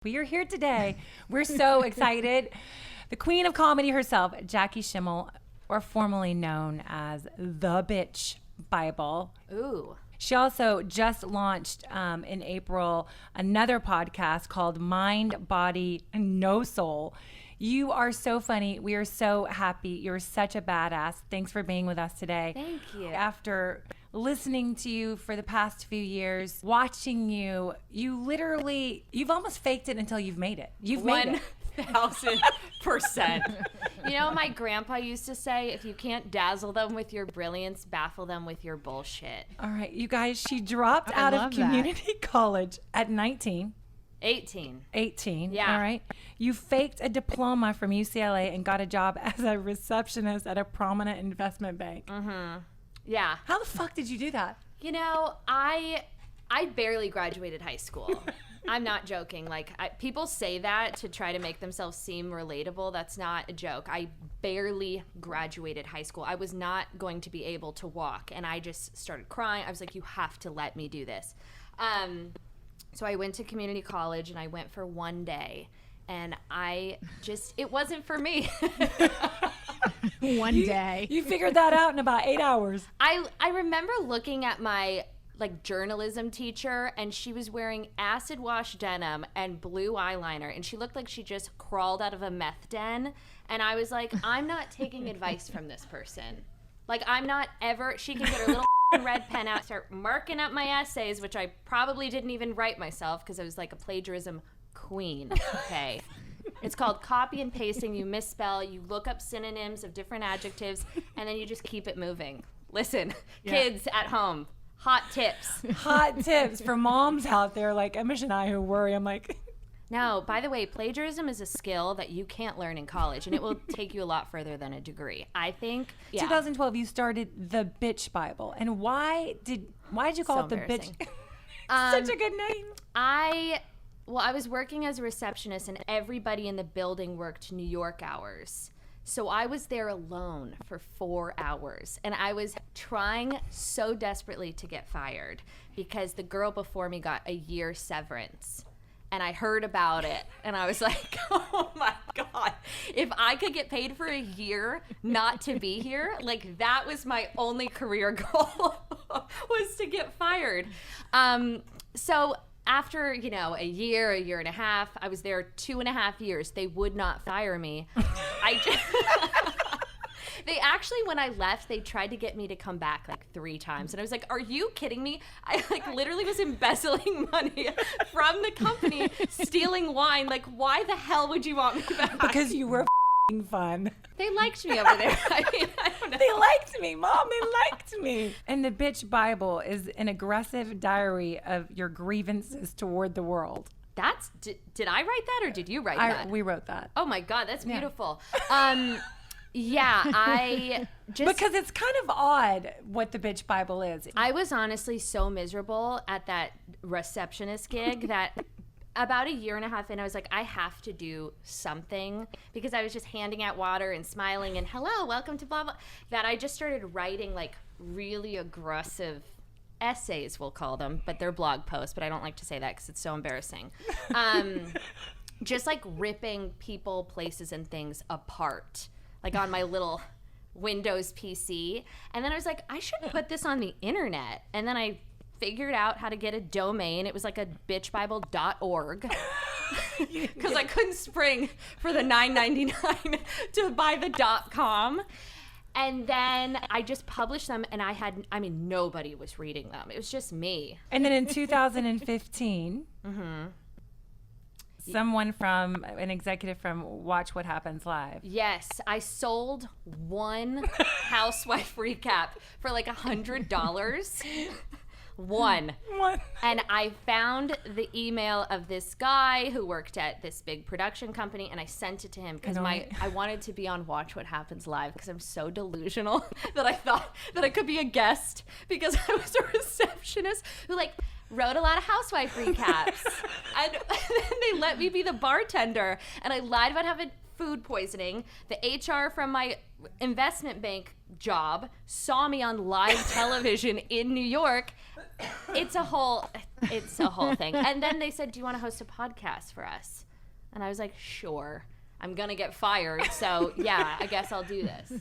We are here today. We're so excited. The queen of comedy herself, Jackie Schimmel, or formerly known as the Bitch Bible. Ooh. She also just launched in April another podcast called Mind, Body, No Soul. You are so funny. We are so happy. You're such a badass. Thanks for being with us today. Thank you. After listening to you for the past few years, watching you, you've almost faked it until you've made it. You've made it. 1000%. You know, my grandpa used to say, if you can't dazzle them with your brilliance, baffle them with your bullshit. All right, you guys, she dropped out of community college at 19. 18. Yeah. All right. You faked a diploma from UCLA and got a job as a receptionist at a prominent investment bank. Mm-hmm. Yeah. How the fuck did you do that? You know, I barely graduated high school. I'm not joking. Like, people say that to try to make themselves seem relatable. That's not a joke. I barely graduated high school. I was not going to be able to walk, and I just started crying. I was like, you have to let me do this. So I went to community college, and I went for one day, and it wasn't for me. One day. You figured that out in about 8 hours. I remember looking at my journalism teacher, and she was wearing acid wash denim and blue eyeliner, and she looked like she just crawled out of a meth den. And I was like, I'm not taking advice from this person. Like, I'm not ever. She can get her little red pen out, start marking up my essays, which I probably didn't even write myself because I was like a plagiarism queen. Okay. It's called copy and pasting. You misspell, you look up synonyms of different adjectives, and then you just keep it moving. Listen, kids at home, hot tips. Hot tips for moms out there like Amish and I who worry. I'm like... No, by the way, plagiarism is a skill that you can't learn in college, and it will take you a lot further than a degree. I think. Yeah. 2012, you started the Bitch Bible, and why did you call it the Bitch? Such a good name. I was working as a receptionist, and everybody in the building worked New York hours. So I was there alone for 4 hours, and I was trying so desperately to get fired because the girl before me got a year severance. And I heard about it, and I was like, oh my God, if I could get paid for a year not to be here, like that was my only career goal, was to get fired. So after, a year and a half, I was there 2.5 years. They would not fire me. They actually, when I left, they tried to get me to come back like 3 times. And I was like, are you kidding me? I literally was embezzling money from the company, stealing wine. Like, why the hell would you want me back? Because you were fun. They liked me over there. I don't know. They liked me, Mom. They liked me. And the Bitch Bible is an aggressive diary of your grievances toward the world. Did I write that or did you write that? We wrote that. Oh my God, that's beautiful. Yeah, I just... Because it's kind of odd what the Bitch Bible is. I was honestly so miserable at that receptionist gig that about a year and a half in, I was like, I have to do something, because I was just handing out water and smiling and hello, welcome to blah, blah, that I just started writing like really aggressive essays, we'll call them, but they're blog posts, but I don't like to say that because it's so embarrassing. Just like ripping people, places, and things apart. Like on my little Windows PC. And then I was like, I should put this on the internet. And then I figured out how to get a domain. It was like a bitchbible.org. Because I couldn't spring for the $9.99 to buy the .com. And then I just published them, and nobody was reading them. It was just me. And then in 2015... Someone from an executive from Watch What Happens Live. Yes, I sold one Housewife recap for like $100. One. And I found the email of this guy who worked at this big production company, and I sent it to him because I wanted to be on Watch What Happens Live because I'm so delusional that I thought that I could be a guest because I was a receptionist who wrote a lot of housewife recaps. And then they let me be the bartender, and I lied about having food poisoning. The HR from my investment bank job saw me on live television in New York. It's a whole thing. And then they said, do you want to host a podcast for us? And I was like, sure. I'm going to get fired. So yeah, I guess I'll do this.